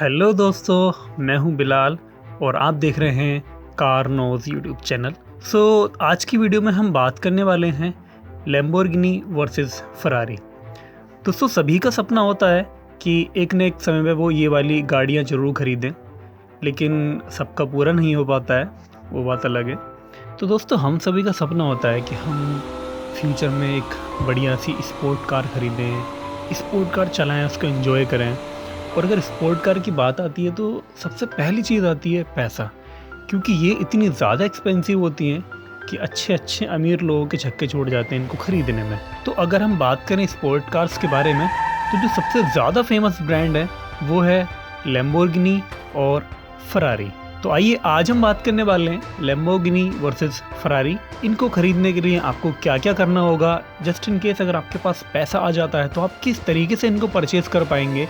Hello दोस्तों, मैं हूं बिलाल और आप देख रहे हैं कार नोज यूट्यूब चैनल। आज की वीडियो में हम बात करने वाले हैं लैम्बोर्गिनी वर्सेस फरारी। दोस्तों, सभी का सपना होता है कि एक न एक समय में वो ये वाली गाड़ियां ज़रूर खरीदें, लेकिन सबका पूरा नहीं हो पाता है, वो बात अलग है। तो दोस्तों, हम सभी का सपना होता है कि हम फ्यूचर में एक बढ़िया सी स्पोर्ट कार खरीदें, स्पोर्ट कार चलाएं, उसको एंजॉय करें। और अगर स्पोर्ट कार की बात आती है तो सबसे पहली चीज़ आती है पैसा, क्योंकि ये इतनी ज़्यादा एक्सपेंसिव होती हैं कि अच्छे अच्छे अमीर लोगों के छक्के छोड़ जाते हैं इनको ख़रीदने में। तो अगर हम बात करें स्पोर्ट कार्स के बारे में, तो जो सबसे ज़्यादा फेमस ब्रांड है वो है लैम्बोर्गिनी और फरारी। तो आइए आज हम बात करने वाले हैं लैम्बोर्गिनी वर्सेस फरारी। इनको खरीदने के लिए आपको क्या क्या करना होगा, जस्ट इन केस अगर आपके पास पैसा आ जाता है तो आप किस तरीके से इनको परचेज़ कर पाएंगे।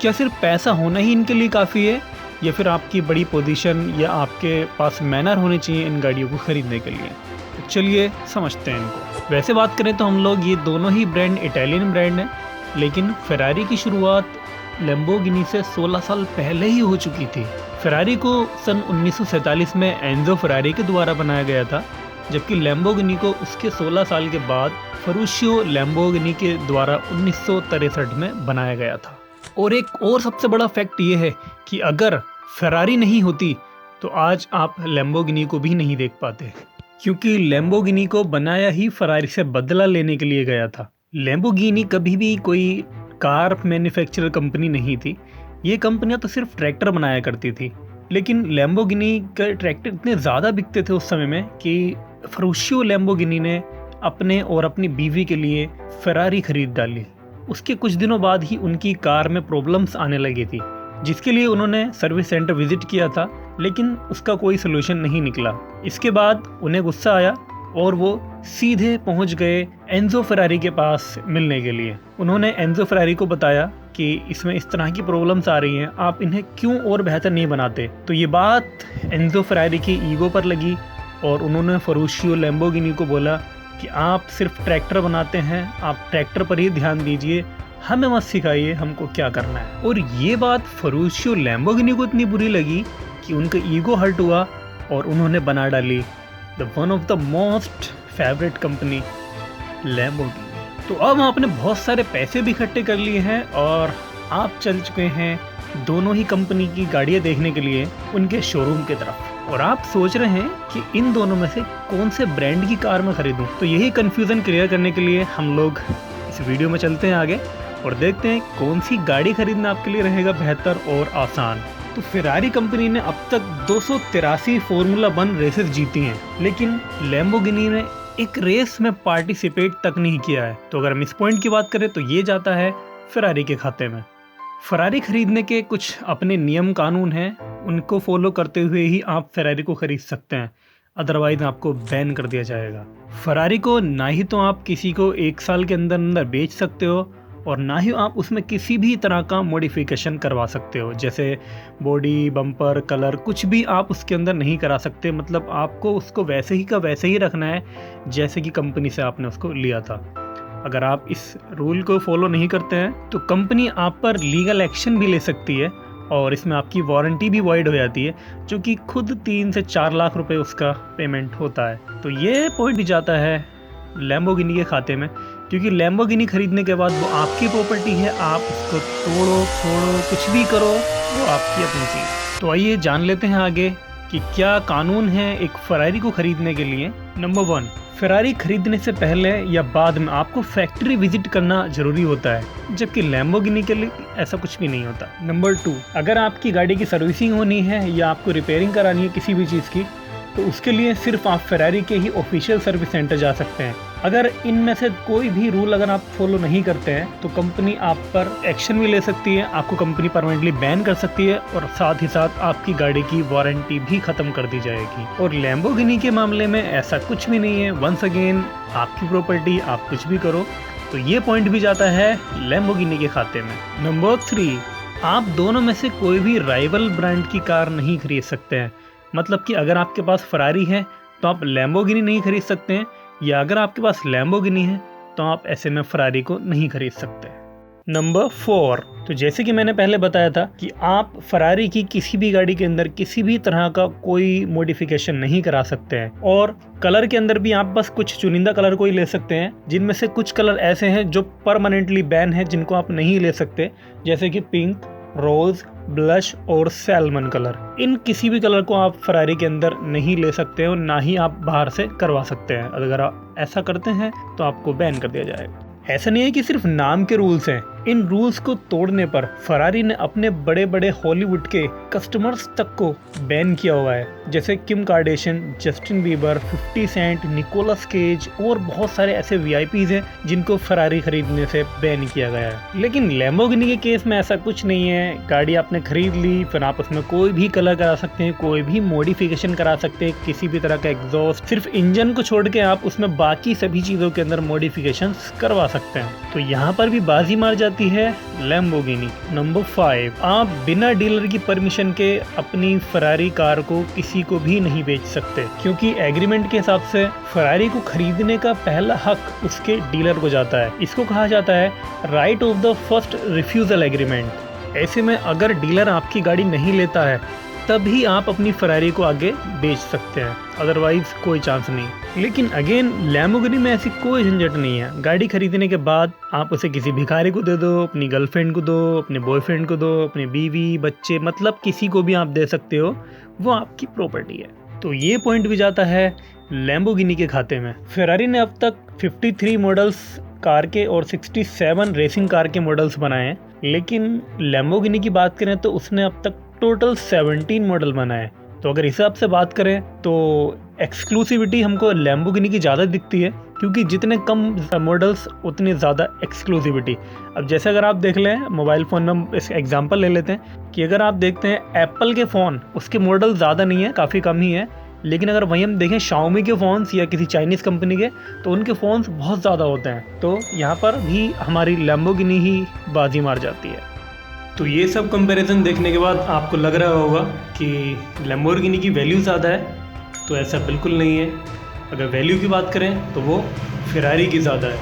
क्या सिर्फ पैसा होना ही इनके लिए काफ़ी है, या फिर आपकी बड़ी पोजीशन या आपके पास मैनर होने चाहिए इन गाड़ियों को ख़रीदने के लिए। तो चलिए समझते हैं इनको। वैसे बात करें तो हम लोग ये दोनों ही ब्रांड इटालियन ब्रांड हैं, लेकिन फरारी की शुरुआत लैम्बोर्गिनी से 16 साल पहले ही हो चुकी थी। फरारी को सन 1947 में एंजो फरारी के द्वारा बनाया गया था, जबकि लैम्बोर्गिनी को उसके 16 साल के बाद फरूशियो लैम्बोर्गिनी के द्वारा 1963 में बनाया गया था। और एक और सबसे बड़ा फैक्ट ये है कि अगर फरारी नहीं होती तो आज आप लैम्बोर्गिनी को भी नहीं देख पाते, क्योंकि लैम्बोर्गिनी को बनाया ही फरारी से बदला लेने के लिए गया था। लैम्बोर्गिनी कभी भी कोई कार मैन्युफैक्चरर कंपनी नहीं थी। ये कंपनियां तो सिर्फ ट्रैक्टर बनाया करती थी, लेकिन लैम्बोर्गिनी के ट्रैक्टर इतने ज़्यादा बिकते थे उस समय में कि फरूशियो लैम्बोर्गिनी ने अपने और अपनी बीवी के लिए फरारी खरीद डाली। उसके कुछ दिनों बाद ही उनकी कार में प्रॉब्लम्स आने लगी थी, जिसके लिए उन्होंने सर्विस सेंटर विजिट किया था, लेकिन उसका कोई सलूशन नहीं निकला। इसके बाद उन्हें गुस्सा आया और वो सीधे पहुंच गए एंजो फरारी के पास मिलने के लिए। उन्होंने एंजो फरारी को बताया कि इसमें इस तरह की प्रॉब्लम्स आ रही हैं, आप इन्हें क्यों और बेहतर नहीं बनाते। तो ये बात एंजो फरारी की ईगो पर लगी और उन्होंने फरूशियो लैम्बोर्गिनी को बोला कि आप सिर्फ ट्रैक्टर बनाते हैं, आप ट्रैक्टर पर ही ध्यान दीजिए, हमें मत सिखाइए हमको क्या करना है। और ये बात फरूशियो लैम्बोर्गिनी को इतनी बुरी लगी कि उनका ईगो हर्ट हुआ और उन्होंने बना डाली the one of the most favourite company Lamborghini. तो अब आपने बहुत सारे पैसे भी इकट्ठे कर लिए हैं और आप चल चुके हैं दोनों ही कंपनी की गाड़ियाँ देखने के लिए उनके शोरूम की तरफ, और आप सोच रहे हैं कि इन दोनों में से कौन से ब्रांड की कार मैं खरीदूं। तो यही कंफ्यूजन क्लियर करने के लिए हम लोग इस वीडियो में चलते हैं आगे और देखते हैं कौन सी गाड़ी खरीदना आपके लिए रहेगा बेहतर और आसान। तो फेरारी कंपनी ने अब तक 283 फॉर्मूला 1 रेसेस जीती हैं, लेकिन लैम्बोर्गिनी ने एक रेस में पार्टिसिपेट तक नहीं किया है। तो अगर हम इस पॉइंट की बात करें तो ये जाता है फेरारी के खाते में। फरारी खरीदने के कुछ अपने नियम कानून हैं, उनको फॉलो करते हुए ही आप फेरारी को खरीद सकते हैं, अदरवाइज आपको बैन कर दिया जाएगा। फरारी को ना ही तो आप किसी को 1 साल के अंदर अंदर बेच सकते हो, और ना ही आप उसमें किसी भी तरह का मॉडिफिकेशन करवा सकते हो, जैसे बॉडी, बम्पर, कलर, कुछ भी आप उसके अंदर नहीं करा सकते। मतलब आपको उसको वैसे ही का वैसे ही रखना है जैसे कि कंपनी से आपने उसको लिया था। अगर आप इस रूल को फॉलो नहीं करते हैं तो कंपनी आप पर लीगल एक्शन भी ले सकती है, और इसमें आपकी वारंटी भी वॉइड हो जाती है, जो कि खुद 3 से 4 लाख रुपए उसका पेमेंट होता है। तो ये पॉइंट भी जाता है लैम्बोर्गिनी के खाते में, क्योंकि लैम्बोर्गिनी खरीदने के बाद वो आपकी प्रॉपर्टी है, आप उसको तोड़ो फोड़ो कुछ भी करो, वो आपकी अपनी चीज़। तो आइए जान लेते हैं आगे कि क्या कानून है एक फरारी को खरीदने के लिए। नंबर 1, फरारी खरीदने से पहले या बाद में आपको फैक्ट्री विजिट करना जरूरी होता है, जबकि लैम्बोर्गिनी के लिए ऐसा कुछ भी नहीं होता। नंबर 2, अगर आपकी गाड़ी की सर्विसिंग होनी है या आपको रिपेयरिंग करानी है किसी भी चीज़ की, तो उसके लिए सिर्फ आप फेरारी के ही ऑफिशियल सर्विस सेंटर जा सकते हैं। अगर इनमें से कोई भी रूल अगर आप फॉलो नहीं करते हैं तो कंपनी आप पर एक्शन भी ले सकती है, आपको कंपनी परमानेंटली बैन कर सकती है, और साथ ही साथ आपकी गाड़ी की वारंटी भी खत्म कर दी जाएगी। और लैम्बोर्गिनी के मामले में ऐसा कुछ भी नहीं है, वंस अगेन आपकी प्रॉपर्टी, आप कुछ भी करो। तो ये पॉइंट भी जाता है लैम्बोर्गिनी के खाते में। नंबर 3, आप दोनों में से कोई भी राइवल ब्रांड की कार नहीं खरीद सकते हैं। मतलब कि अगर आपके पास फरारी है तो आप लैम्बोर्गिनी नहीं खरीद सकते हैं, या अगर आपके पास लैम्बोर्गिनी है तो आप ऐसे में फरारी को नहीं खरीद सकते। नंबर 4, तो जैसे कि मैंने पहले बताया था कि आप फरारी की किसी भी गाड़ी के अंदर किसी भी तरह का कोई मॉडिफिकेशन नहीं करा सकते हैं, और कलर के अंदर भी आप बस कुछ चुनिंदा कलर को ही ले सकते हैं, जिनमें से कुछ कलर ऐसे हैं जो परमानेंटली बैन है, जिनको आप नहीं ले सकते, जैसे कि पिंक, रोज, ब्लश और सैल्मन कलर। इन किसी भी कलर को आप फरारी के अंदर नहीं ले सकते और ना ही आप बाहर से करवा सकते हैं। अगर आप ऐसा करते हैं तो आपको बैन कर दिया जाएगा। ऐसा नहीं है कि सिर्फ नाम के रूल्स हैं, इन रूल्स को तोड़ने पर फरारी ने अपने बड़े बड़े हॉलीवुड के कस्टमर्स तक को बैन किया हुआ है, जैसे Kim Kardashian, Justin Bieber, 50 cent, Nicolas Cage और बहुत सारे ऐसे वीआईपीज हैं जिनको फरारी खरीदने से बैन किया गया है। लेकिन लैम्बोर्गिनी के केस में ऐसा कुछ नहीं है। गाड़ी आपने खरीद ली, फिर आप उसमें कोई भी कलर करा सकते हैं, कोई भी मॉडिफिकेशन करा सकते हैं, किसी भी तरह का एग्जॉस्ट, सिर्फ इंजन को छोड़ के आप उसमें बाकी सभी चीज़ों के अंदर मॉडिफिकेशन करवा सकते हैं। तो यहाँ पर भी बाजी मार जाती है लैम्बोर्गिनी। नंबर 5, आप बिना डीलर की परमिशन के अपनी फरारी कार को किसी को भी नहीं बेच सकते, क्योंकि एग्रीमेंट के हिसाब से फरारी को खरीदने का पहला हक उसके डीलर को जाता है। इसको कहा जाता है right of the first refusal agreement. ऐसे में अगर डीलर आपकी गाड़ी नहीं लेता है तभी आप अपनी फरारी को आगे बेच सकते हैं, अदरवाइज कोई चांस नहीं। लेकिन अगेन लैम्बोर्गिनी में ऐसी कोई झंझट नहीं है। गाड़ी खरीदने के बाद आप उसे किसी भिखारी को दे दो, अपनी गर्लफ्रेंड को दो, अपने बॉयफ्रेंड को दो, अपनी बीवी, बच्चे, मतलब किसी को भी आप दे सकते हो, वो आपकी प्रॉपर्टी है। तो ये पॉइंट भी जाता है लैम्बोर्गिनी के खाते में। फेरारी ने अब तक 53 मॉडल्स कार के और 67 रेसिंग कार के मॉडल्स बनाए हैं, लेकिन लैम्बोर्गिनी की बात करें तो उसने अब तक टोटल 17 मॉडल बनाए। तो अगर हिसाब से बात करें तो एक्सक्लूसिविटी हमको लैम्बोर्गिनी की ज़्यादा दिखती है, क्योंकि जितने कम मॉडल्स उतनी ज़्यादा एक्सक्लूसिविटी। अब जैसे अगर आप देख लें मोबाइल फ़ोन में, इस एग्जांपल ले लेते हैं कि अगर आप देखते हैं एप्पल के फ़ोन, उसके मॉडल ज़्यादा नहीं है, काफ़ी कम ही है, लेकिन अगर वहीं हम देखें शाओमी के फ़ोन्स या किसी चाइनीज़ कंपनी के, तो उनके फ़ोन्स बहुत ज़्यादा होते हैं। तो यहाँ पर भी हमारी लैम्बोर्गिनी ही बाजी मार जाती है। तो ये सब कंपैरिजन देखने के बाद आपको लग रहा होगा कि लैम्बोर्गिनी की वैल्यू ज़्यादा है, तो ऐसा बिल्कुल नहीं है। अगर वैल्यू की बात करें तो वो फेरारी की ज़्यादा है,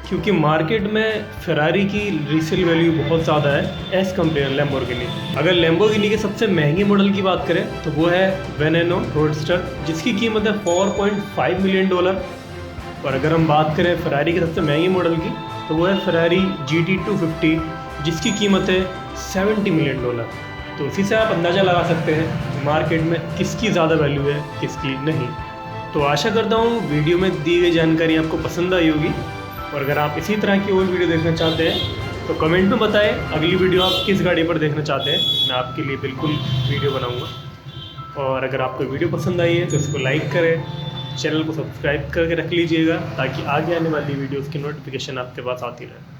क्योंकि मार्केट में फेरारी की रीसेल वैल्यू बहुत ज़्यादा है एज़ कम्पेयर लैम्बोर्गिनी। अगर लैम्बोर्गिनी के सबसे महंगे मॉडल की बात करें तो वो है वेनेनो रोडस्टर, जिसकी कीमत है $4.5 मिलियन। और अगर हम बात करें फेरारी के सबसे महंगे मॉडल की तो वो है फेरारी GT 250, जिसकी कीमत है $70 मिलियन। तो इसी से आप अंदाज़ा लगा सकते हैं मार्केट में किसकी ज़्यादा वैल्यू है, किसकी नहीं। तो आशा करता हूँ वीडियो में दी गई जानकारी आपको पसंद आई होगी, और अगर आप इसी तरह की और वीडियो देखना चाहते हैं तो कमेंट में बताएं अगली वीडियो आप किस गाड़ी पर देखना चाहते हैं, मैं आपके लिए बिल्कुल वीडियो बनाऊँगा। और अगर आपको वीडियो पसंद आई है तो इसको लाइक करें, चैनल को सब्सक्राइब करके रख लीजिएगा, ताकि आगे आने वाली वीडियोज़ की नोटिफिकेशन आपके पास आती रहे।